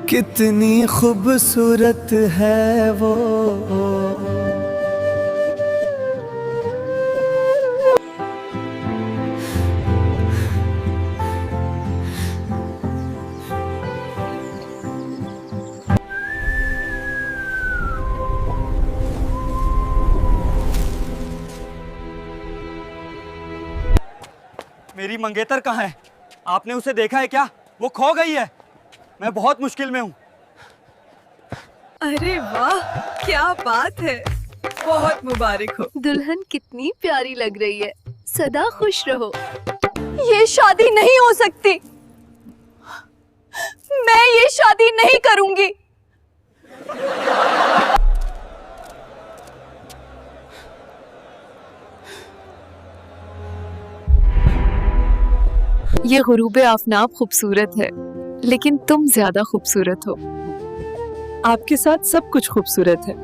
कितनी खूबसूरत है वो। मेरी मंगेतर कहाँ है? आपने उसे देखा है क्या? वो खो गई है। मैं बहुत मुश्किल में हूँ। अरे वाह, क्या बात है, बहुत मुबारक हो। दुल्हन कितनी प्यारी लग रही है, सदा खुश रहो। ये शादी नहीं हो सकती, मैं ये शादी नहीं करूंगी। ये गुरूबे आफनाब खूबसूरत है, लेकिन तुम ज्यादा खूबसूरत हो। आपके साथ सब कुछ खूबसूरत है,